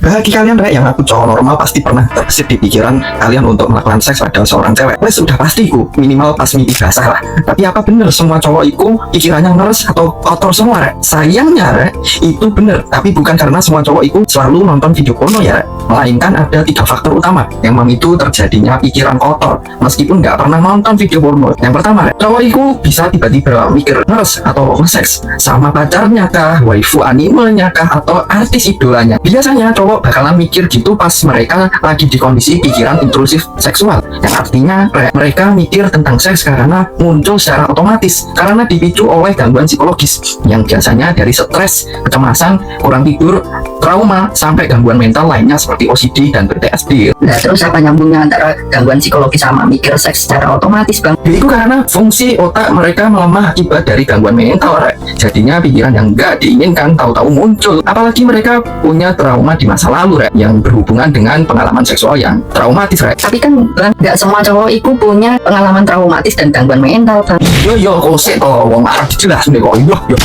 Bagi kalian rek yang aku cowok normal pasti pernah terbesit di pikiran kalian untuk melakukan seks pada seorang cewek. Wes sudah pasti ku minimal pas mimpi basah lah. Tapi apa bener semua cowok itu pikirannya ngeres atau kotor semua rek? Sayangnya rek, itu bener. Tapi bukan karena semua cowok itu selalu nonton video porno ya rek. Melainkan ada 3 faktor utama yang memicu terjadinya pikiran kotor meskipun nggak pernah nonton video porno. Yang pertama rek, cowok itu bisa tiba-tiba mikir ngeres atau nge-seks sama pacarnya kah, waifu animenya kah, atau artis idolanya. Biasanya cowok bakalan mikir gitu pas mereka lagi di kondisi pikiran intrusif seksual, yang artinya mereka mikir tentang seks karena muncul secara otomatis karena dipicu oleh gangguan psikologis yang biasanya dari stres, kecemasan, kurang tidur, trauma, sampai gangguan mental lainnya seperti OCD dan PTSD. Nah, terus apa nyambungnya antara gangguan psikologis sama mikir seks secara otomatis, Bang? Itu karena fungsi otak mereka melemah akibat dari gangguan mental, rek. Jadinya pikiran yang nggak diinginkan tahu-tahu muncul. Apalagi mereka punya trauma di masa lalu, rek, yang berhubungan dengan pengalaman seksual yang traumatis, rek. Tapi kan, Bang, nggak semua cowok itu punya pengalaman traumatis dan gangguan mental, Bang. Yo, kosek toh, wong arep jelas nih kok. Yo.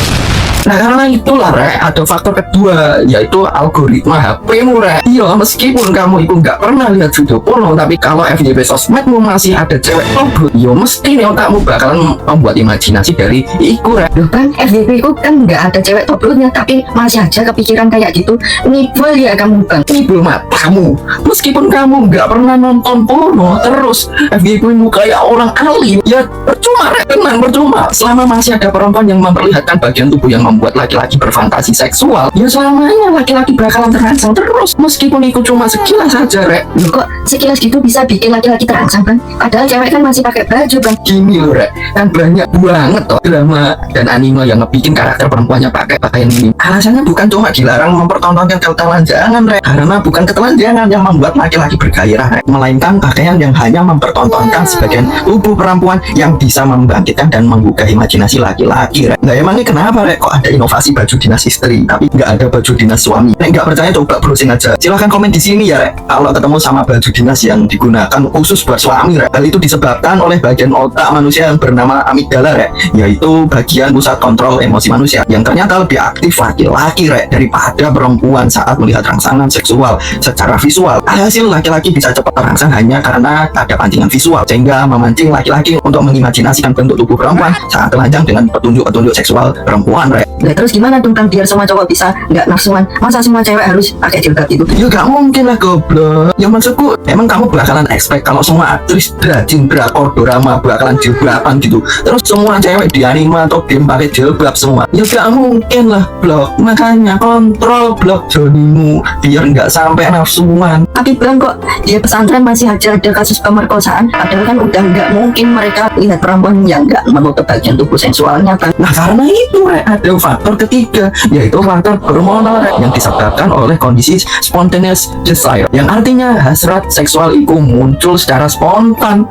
Nah karena itulah rek, ada faktor kedua yaitu algoritma HP-mu rek. Iya, meskipun kamu itu nggak pernah lihat video porno, tapi kalau FYP sosmedmu masih ada cewek tobrut, yo mesti nih otakmu bakalan membuat imajinasi dari iku rek. Loh Bang, FYP ku kan nggak ada cewek tobrutnya, tapi masih aja kepikiran kayak gitu. Nibul ya kamu, Bang. Nibul matamu. Meskipun kamu nggak pernah nonton porno, terus FYP-mu kayak orang alim, ya percuma rek, tenang, percuma. Selama masih ada perempuan yang memperlihatkan bagian tubuh yang membuat laki-laki berfantasi seksual, ya selamanya laki-laki bakalan terangsang terus meskipun itu cuma sekilas saja rek. Loh, kok sekilas gitu bisa bikin laki-laki terangsang, Bang? Padahal cewek kan masih pakai baju, Bang. Gini loh rek, kan banyak banget toh drama dan anime yang ngebikin karakter perempuannya pakai pakaian ini. Alasannya bukan cuma dilarang mempertontonkan ketelanjangan rek, karena bukan ketelanjangan yang membuat laki-laki bergairah rek, melainkan pakaian yang hanya mempertontonkan sebagian tubuh perempuan yang bisa membangkitkan dan membuka imajinasi laki-laki rek. Nah emangnya kenapa rek kok ada inovasi baju dinas istri tapi nggak ada baju dinas suami? Nek nggak percaya coba browsing aja, silahkan komen di sini ya rek kalau ketemu sama baju dinas yang digunakan khusus buat suami rek. Hal itu disebabkan oleh bagian otak manusia yang bernama amigdala rek, yaitu bagian pusat kontrol emosi manusia yang ternyata lebih aktif laki-laki rek daripada perempuan saat melihat rangsangan seksual secara visual. Hasil laki-laki bisa cepat terangsang hanya karena ada pancingan visual, sehingga memancing laki-laki untuk mengimajinasikan bentuk tubuh perempuan saat telanjang dengan petunjuk-petunjuk seksual perempuan rek. Nah, terus gimana dong, Bang, biar semua cowok bisa nggak nafsuan? Masa semua cewek harus pakai jilbab gitu? Ya gak mungkin lah goblok. Ya maksudku, emang kamu bakalan expect kalau semua aktris drajin drakor drama bakalan jilbaban gitu, terus semua cewek di anime atau game pakai jilbab semua? Ya gak mungkin lah blok. Makanya kontrol blok jonimu biar nggak sampai nafsuan. Tapi Bang, kok di pesantren masih aja ada kasus pemerkosaan? Padahal kan udah nggak mungkin mereka lihat perempuan yang nggak menutup bagian tubuh seksualnya, Bang. Nah karena itu rek, ada faktor ketiga yaitu faktor hormonal rek, yang disebabkan oleh kondisi spontaneous desire, yang artinya hasrat seksual itu muncul secara spontan.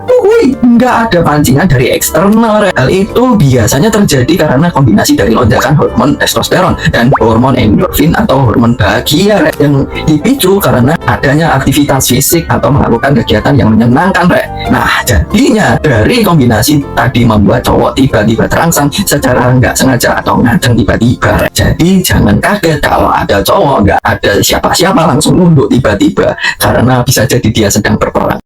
Nggak ada pancingan dari eksternal rek. Hal itu biasanya terjadi karena kombinasi dari lonjakan hormon testosteron dan hormon endorfin atau hormon bahagia rek, yang dipicu karena adanya aktivitas fisik atau melakukan kegiatan yang menyenangkan rek. Nah jadinya dari kombinasi tadi membuat cowok tiba-tiba terangsang secara nggak sengaja atau ngajeng tiba-tiba rek. Jadi jangan kaget kalau ada cowok nggak ada siapa-siapa langsung nunduk tiba-tiba, karena bisa jadi dia sedang berperang.